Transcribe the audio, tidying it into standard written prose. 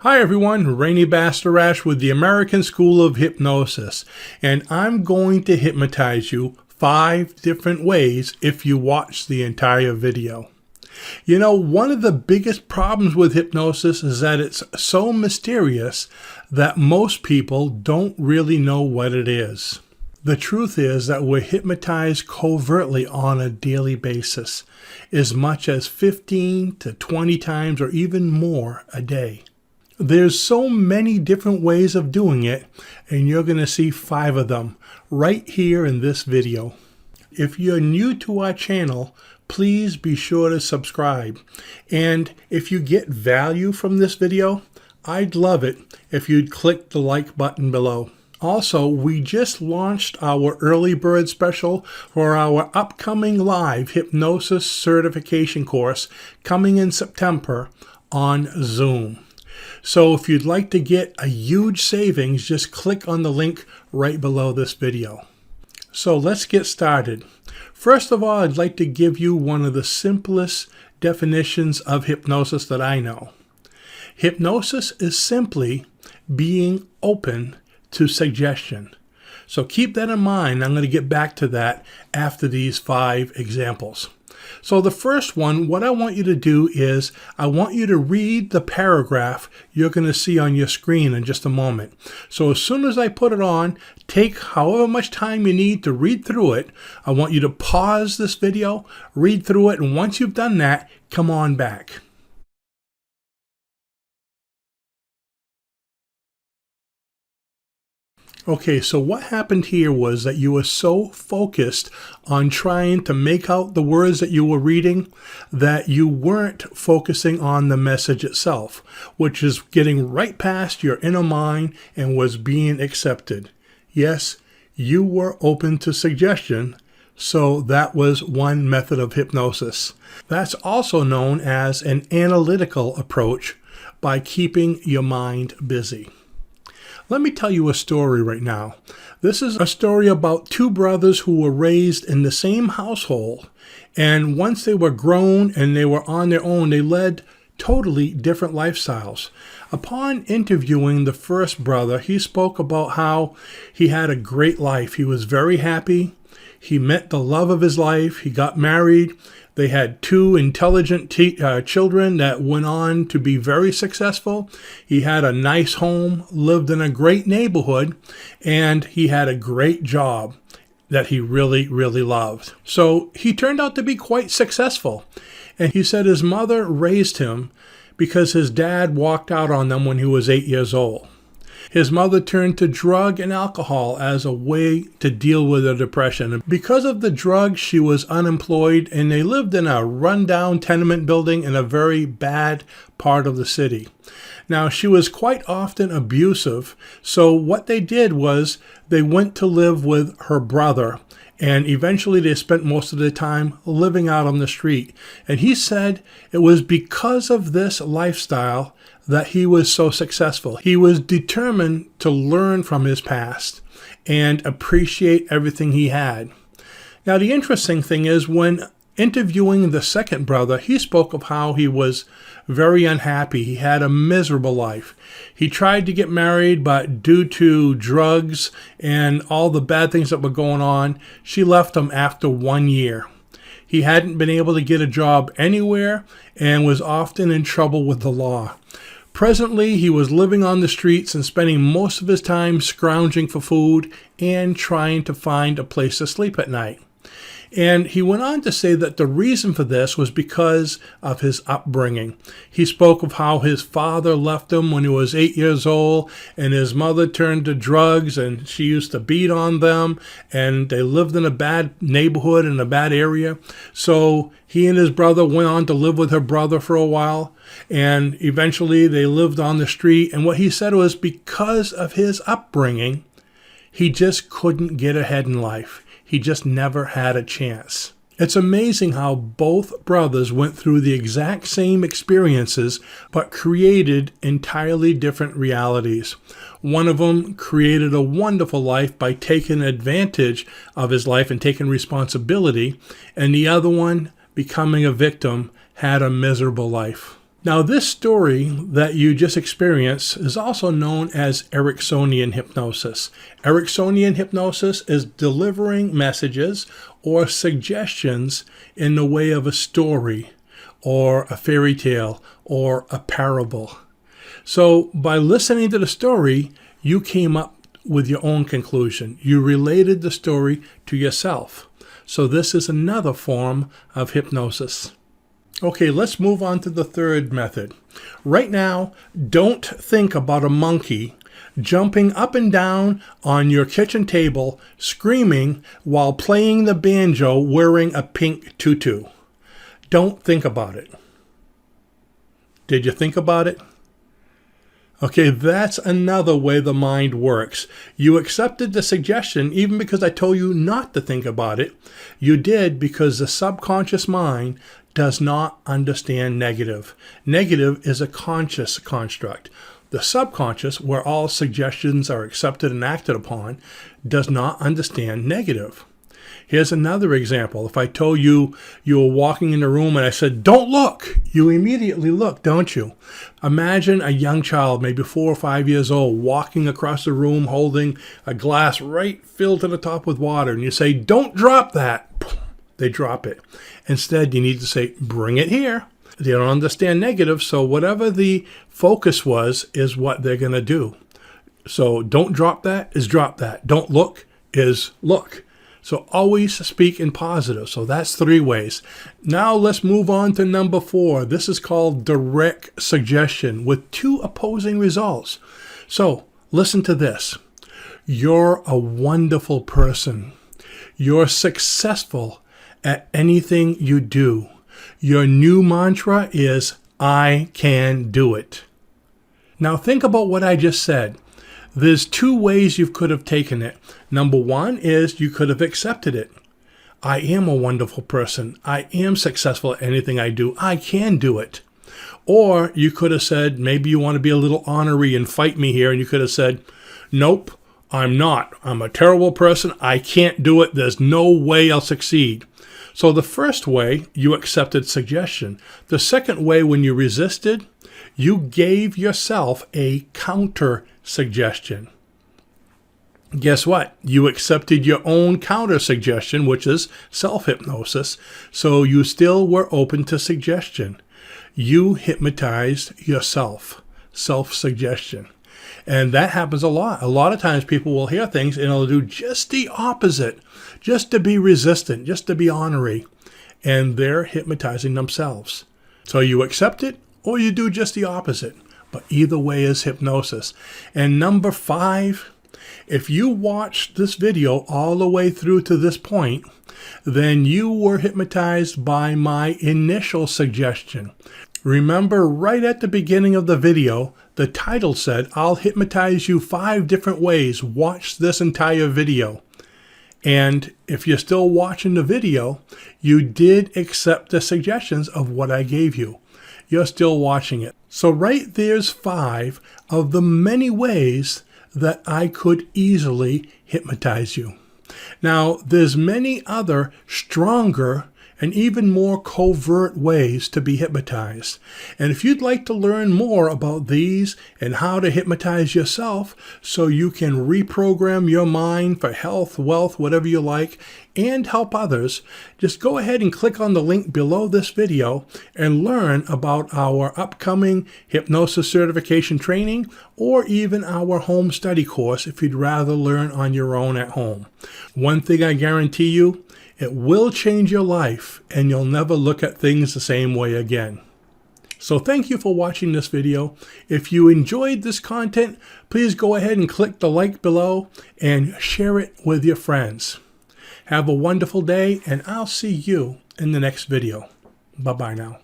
Hi everyone, Rene Bastarache with the American School of Hypnosis, and I'm going to hypnotize you 5 different ways if you watch the entire video. You know, one of the biggest problems with hypnosis is that it's so mysterious that most people don't really know what it is. The truth is that we're hypnotized covertly on a daily basis, as much as 15 to 20 times or even more a day. There's so many different ways of doing it, and you're going to see 5 of them right here in this video. If you're new to our channel, please be sure to subscribe. And if you get value from this video, I'd love it if you'd click the like button below. Also, we just launched our early bird special for our upcoming live hypnosis certification course coming in September on Zoom. So if you'd like to get a huge savings, just click on the link right below this video. So let's get started. First of all, I'd like to give you one of the simplest definitions of hypnosis that I know. Hypnosis is simply being open to suggestion. So keep that in mind. I'm going to get back to that after these 5 examples. So the first one, what I want you to do is I want you to read the paragraph you're going to see on your screen in just a moment. So as soon as I put it on, take however much time you need to read through it. I want you to pause this video, read through it, and once you've done that, come on back. Okay, so what happened here was that you were so focused on trying to make out the words that you were reading that you weren't focusing on the message itself, which is getting right past your inner mind and was being accepted. Yes, you were open to suggestion, so that was one method of hypnosis. That's also known as an analytical approach by keeping your mind busy. Let me tell you a story right now. This is a story about 2 brothers who were raised in the same household, and once they were grown and they were on their own, they led totally different lifestyles. Upon interviewing the first brother, he spoke about how he had a great life. He was very happy. He met the love of his life. He got married. They had 2 intelligent children that went on to be very successful. He had a nice home, lived in a great neighborhood, and he had a great job that he really, really loved. So he turned out to be quite successful. And he said his mother raised him because his dad walked out on them when he was 8 years old. His mother turned to drug and alcohol as a way to deal with her depression. Because of the drugs, she was unemployed, and they lived in a rundown tenement building in a very bad part of the city. Now, she was quite often abusive, so what they did was they went to live with her brother, and eventually they spent most of their time living out on the street. And he said it was because of this lifestyle that he was so successful. He was determined to learn from his past and appreciate everything he had. Now, the interesting thing is when interviewing the second brother, he spoke of how he was very unhappy. He had a miserable life. He tried to get married, but due to drugs and all the bad things that were going on, she left him after 1 year. He hadn't been able to get a job anywhere and was often in trouble with the law. Presently, he was living on the streets and spending most of his time scrounging for food and trying to find a place to sleep at night. And he went on to say that the reason for this was because of his upbringing. He spoke of how his father left him when he was 8 years old, and his mother turned to drugs, and she used to beat on them, and they lived in a bad neighborhood, in a bad area. So he and his brother went on to live with her brother for a while, and eventually they lived on the street. And what he said was because of his upbringing, he just couldn't get ahead in life. He just never had a chance. It's amazing how both brothers went through the exact same experiences, but created entirely different realities. One of them created a wonderful life by taking advantage of his life and taking responsibility, and the other one, becoming a victim, had a miserable life. Now, this story that you just experienced is also known as Eriksonian hypnosis. Eriksonian hypnosis is delivering messages or suggestions in the way of a story or a fairy tale or a parable. So by listening to the story, you came up with your own conclusion. You related the story to yourself. So this is another form of hypnosis. Okay, let's move on to the third method. Right now, don't think about a monkey jumping up and down on your kitchen table, screaming while playing the banjo wearing a pink tutu. Don't think about it. Did you think about it? Okay, that's another way the mind works. You accepted the suggestion even because I told you not to think about it. You did because the subconscious mind does not understand negative. Negative is a conscious construct. The subconscious, where all suggestions are accepted and acted upon, does not understand negative. Here's another example. If I told you you were walking in the room and I said, "Don't look," you immediately look, don't you? Imagine a young child, maybe 4 or 5 years old, walking across the room holding a glass right filled to the top with water, and you say, "Don't drop that." They drop it. Instead, you need to say, "Bring it here." They don't understand negative, so whatever the focus was is what they're going to do. So don't drop that is drop that. Don't look is look. So always speak in positive. So that's 3 ways. Now let's move on to number 4. This is called direct suggestion with 2 opposing results. So listen to this. You're a wonderful person. You're successful at anything you do. Your new mantra is, "I can do it." Now think about what I just said. There's 2 ways you could have taken it. Number 1 is you could have accepted it. I am a wonderful person. I am successful at anything I do. I can do it. Or you could have said, maybe you want to be a little ornery and fight me here, and you could have said, "Nope, I'm not. I'm a terrible person. I can't do it. There's no way I'll succeed." So the first way, you accepted suggestion. The second way, when you resisted, you gave yourself a counter suggestion. Guess what? You accepted your own counter suggestion, which is self-hypnosis. So you still were open to suggestion. You hypnotized yourself, self-suggestion. And that happens a lot. A lot of times people will hear things and they'll do just the opposite, just to be resistant, just to be ornery. And they're hypnotizing themselves. So you accept it or you do just the opposite. But either way is hypnosis. And number 5, if you watched this video all the way through to this point, then you were hypnotized by my initial suggestion. Remember, right at the beginning of the video, the title said, "I'll hypnotize you 5 different ways. Watch this entire video." And if you're still watching the video, you did accept the suggestions of what I gave you. You're still watching it. So right there's 5 of the many ways that I could easily hypnotize you. Now, there's many other stronger and even more covert ways to be hypnotized. And if you'd like to learn more about these and how to hypnotize yourself so you can reprogram your mind for health, wealth, whatever you like, and help others, just go ahead and click on the link below this video and learn about our upcoming hypnosis certification training or even our home study course if you'd rather learn on your own at home. One thing I guarantee you, it will change your life and you'll never look at things the same way again. So thank you for watching this video. If you enjoyed this content, please go ahead and click the like below and share it with your friends. Have a wonderful day and I'll see you in the next video. Bye-bye now.